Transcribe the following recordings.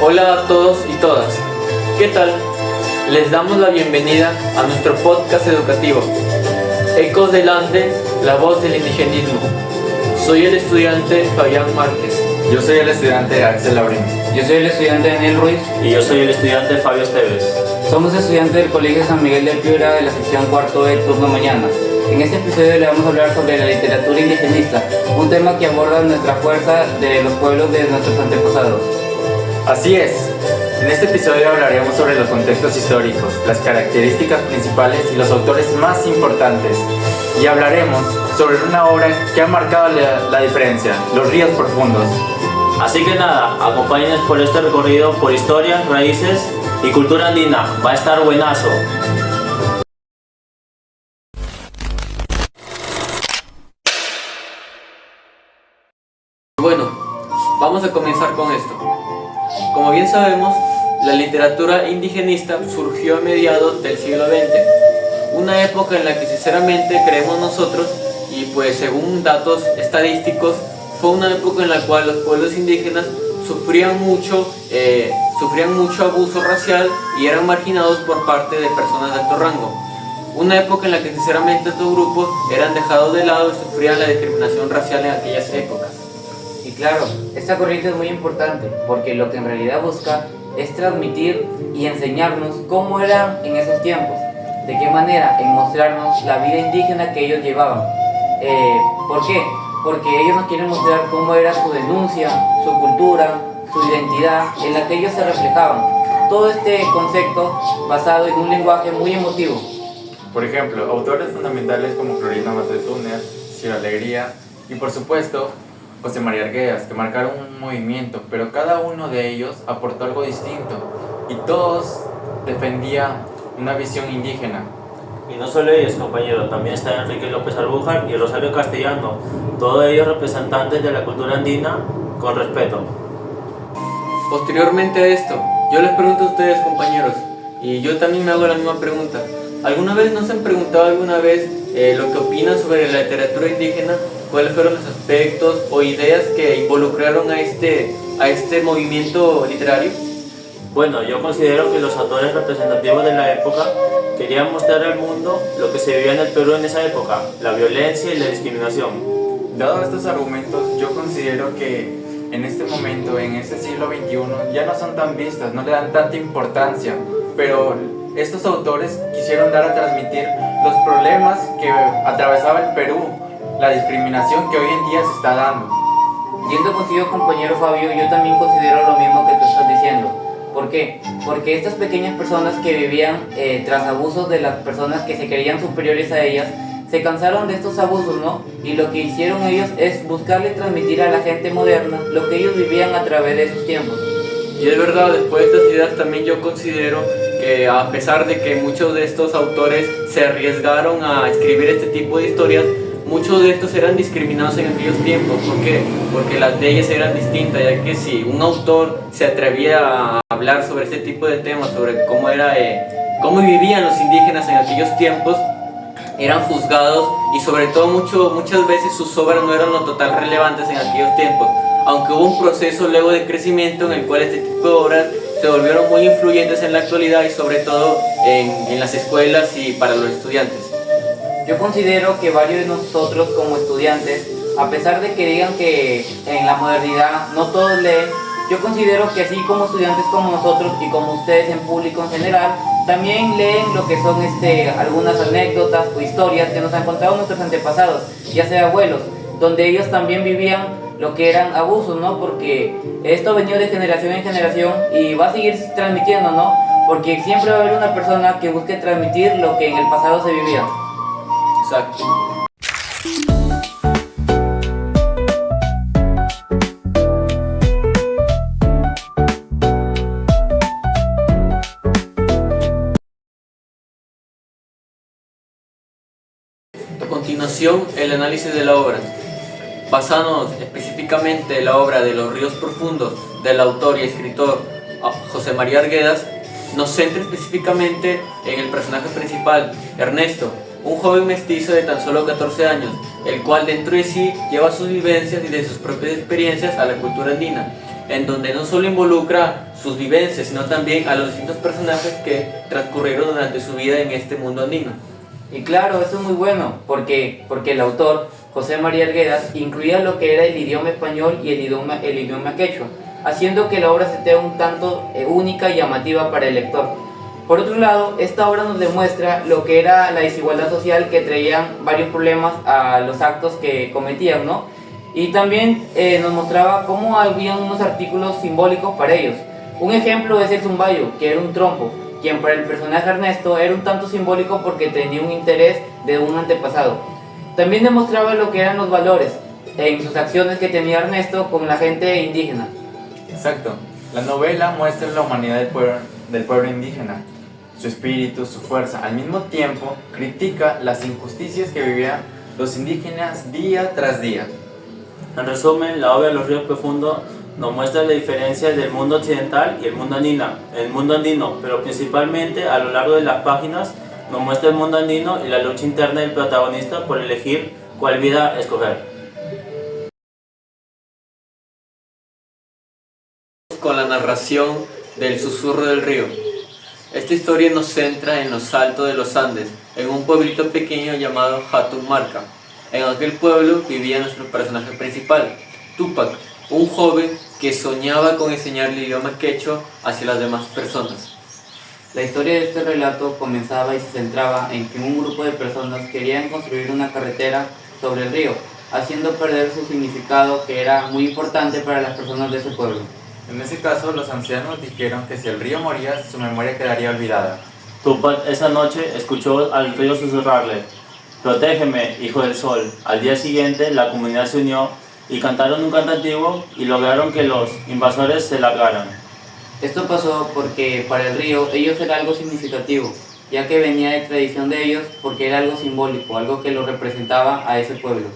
Hola a todos y todas, ¿qué tal? Les damos la bienvenida a nuestro podcast educativo, Ecos del Ande, la voz del indigenismo. Soy el estudiante Fabián Márquez. Yo soy el estudiante Axel Laurín. Yo soy el estudiante Daniel Ruiz. Y yo soy el estudiante Fabio Esteves. Somos estudiantes del Colegio San Miguel de Piura de la sección cuarto de turno mañana. En este episodio le vamos a hablar sobre la literatura indigenista, un tema que aborda nuestra fuerza de los pueblos de nuestros antepasados. Así es. En este episodio hablaremos sobre los contextos históricos, las características principales y los autores más importantes. Y hablaremos sobre una obra que ha marcado la diferencia, Los ríos profundos. Así que nada, acompáñenos por este recorrido por historias, raíces y cultura andina. Va a estar buenazo. Bueno, vamos a comenzar con esto. Como bien sabemos, la literatura indigenista surgió a mediados del siglo XX, una época en la que sinceramente creemos nosotros, y pues según datos estadísticos, fue una época en la cual los pueblos indígenas sufrían mucho abuso racial y eran marginados por parte de personas de alto rango. Una época en la que sinceramente estos grupos eran dejados de lado y sufrían la discriminación racial en aquellas épocas. Y claro, esta corriente es muy importante porque lo que en realidad busca es transmitir y enseñarnos cómo eran en esos tiempos, de qué manera, en mostrarnos la vida indígena que ellos llevaban. ¿Por qué? Porque ellos nos quieren mostrar cómo era su denuncia, su cultura, su identidad, en la que ellos se reflejaban. Todo este concepto basado en un lenguaje muy emotivo. Por ejemplo, autores fundamentales como Florina Túnez, Ciro Alegría y por supuesto José María Arguedas, que marcaron un movimiento, pero cada uno de ellos aportó algo distinto y todos defendían una visión indígena. Y no solo ellos, compañero, también está Enrique López Albújar y Rosario Castellano, todos ellos representantes de la cultura andina con respeto. Posteriormente a esto, yo les pregunto a ustedes, compañeros, y yo también me hago la misma pregunta. ¿Alguna vez nos han preguntado lo que opinan sobre la literatura indígena? ¿Cuáles fueron los aspectos o ideas que involucraron a este movimiento literario? Bueno, yo considero que los autores representativos de la época querían mostrar al mundo lo que se vivía en el Perú en esa época, la violencia y la discriminación. Dados estos argumentos, yo considero que en este momento, en este siglo XXI, ya no son tan vistas, no le dan tanta importancia, pero estos autores quisieron dar a transmitir los problemas que atravesaba el Perú, la discriminación que hoy en día se está dando. Yendo contigo, compañero Fabio, yo también considero lo mismo que tú estás diciendo. ¿Por qué? Porque estas pequeñas personas que vivían tras abusos de las personas que se creían superiores a ellas, se cansaron de estos abusos, ¿no? Y lo que hicieron ellos es buscarle transmitir a la gente moderna lo que ellos vivían a través de esos tiempos. Y es verdad, después de estas ideas también yo considero que a pesar de que muchos de estos autores se arriesgaron a escribir este tipo de historias, muchos de estos eran discriminados en aquellos tiempos. ¿Por qué? Porque las leyes eran distintas, ya que si un autor se atrevía a hablar sobre este tipo de temas, sobre cómo vivían los indígenas en aquellos tiempos, eran juzgados y sobre todo muchas veces sus obras no eran lo total relevantes en aquellos tiempos, aunque hubo un proceso luego de crecimiento en el cual este tipo de obras se volvieron muy influyentes en la actualidad y sobre todo en las escuelas y para los estudiantes. Yo considero que varios de nosotros como estudiantes, a pesar de que digan que en la modernidad no todos leen, yo considero que así como estudiantes como nosotros y como ustedes en público en general, también leen lo que son algunas anécdotas o historias que nos han contado nuestros antepasados, ya sea abuelos, donde ellos también vivían lo que eran abusos, ¿no? Porque esto ha venido de generación en generación y va a seguir transmitiendo, ¿no? Porque siempre va a haber una persona que busque transmitir lo que en el pasado se vivía. Exacto. continuación, el análisis de la obra. Basándonos específicamente en la obra de Los ríos profundos del autor y escritor José María Arguedas, nos centra específicamente en el personaje principal, Ernesto, un joven mestizo de tan solo 14 años, el cual dentro de sí lleva sus vivencias y de sus propias experiencias a la cultura andina, en donde no solo involucra sus vivencias, sino también a los distintos personajes que transcurrieron durante su vida en este mundo andino. Y claro, eso es muy bueno, porque el autor, José María Arguedas, incluía lo que era el idioma español y el idioma quechua, haciendo que la obra se sea un tanto única y llamativa para el lector. Por otro lado, esta obra nos demuestra lo que era la desigualdad social que traían varios problemas a los actos que cometían, ¿no? Y también nos mostraba cómo había unos artículos simbólicos para ellos. Un ejemplo es el zumbayo, que era un trompo, quien para el personaje Ernesto era un tanto simbólico porque tenía un interés de un antepasado. También demostraba lo que eran los valores en sus acciones que tenía Ernesto con la gente indígena. Exacto. La novela muestra la humanidad del pueblo indígena, su espíritu, su fuerza. Al mismo tiempo, critica las injusticias que vivían los indígenas día tras día. En resumen, la obra de Los ríos profundos nos muestra la diferencia del mundo occidental y el mundo andino, pero principalmente a lo largo de las páginas nos muestra el mundo andino y la lucha interna del protagonista por elegir cuál vida escoger. Con la narración del Susurro del Río. Esta historia nos centra en los altos de los Andes, en un pueblito pequeño llamado Jatumarca. En aquel pueblo vivía nuestro personaje principal, Túpac, un joven que soñaba con enseñar el idioma quechua hacia las demás personas. La historia de este relato comenzaba y se centraba en que un grupo de personas querían construir una carretera sobre el río, haciendo perder su significado que era muy importante para las personas de ese pueblo. En ese caso, los ancianos dijeron que si el río moría, su memoria quedaría olvidada. Túpac esa noche escuchó al río susurrarle: «Protégeme, hijo del sol». Al día siguiente, la comunidad se unió y cantaron un canto antiguo y lograron que los invasores se largaran. Esto pasó porque para el río ellos era algo significativo, ya que venía de tradición de ellos porque era algo simbólico, algo que lo representaba a ese pueblo.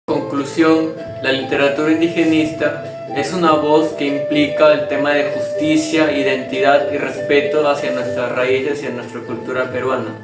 Conclusión, la literatura indigenista es una voz que implica el tema de justicia, identidad y respeto hacia nuestras raíces y a nuestra cultura peruana.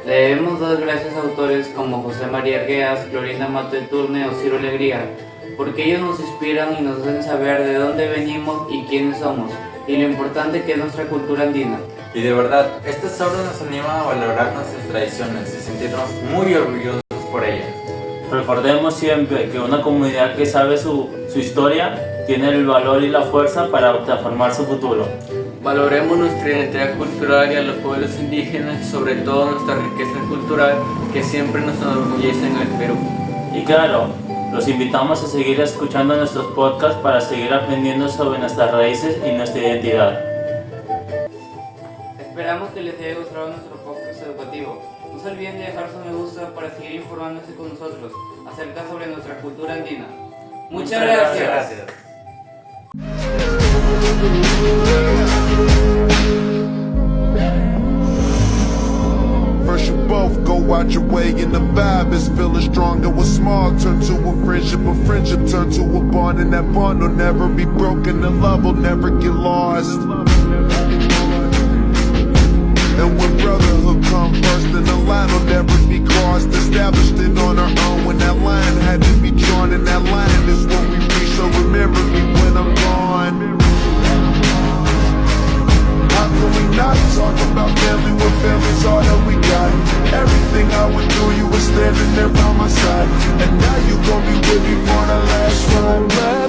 Le debemos dar gracias a autores como José María Arguedas, Florinda Mato Turne o Ciro Alegría, porque ellos nos inspiran y nos hacen saber de dónde venimos y quiénes somos, y lo importante que es nuestra cultura andina. Y de verdad, estas obras nos animan a valorar nuestras tradiciones y sentirnos muy orgullosos por ellas. Recordemos siempre que una comunidad que sabe su historia tiene el valor y la fuerza para transformar su futuro. Valoremos nuestra identidad cultural y a los pueblos indígenas y sobre todo nuestra riqueza cultural que siempre nos enorgullece en el Perú. Y claro, los invitamos a seguir escuchando nuestros podcasts para seguir aprendiendo sobre nuestras raíces y nuestra identidad. Esperamos que les haya gustado nuestro podcast educativo. No se olviden de dejar su me gusta para seguir informándose con nosotros acerca sobre nuestra cultura andina. Muchas gracias. First you both go out your way and the vibe is feeling stronger. What's small turn to a friendship turn to a bond, and that bond will never be broken, the love will never get lost. And when brotherhood comes first, then the line will never be crossed. Established it on our own when that line had to be drawn, and that line is what we reach, so remember me when I'm gone. How can we not talk about family when family's all that we got? Everything I went through, you were standing there by my side, and now you gon' be with me for the last ride.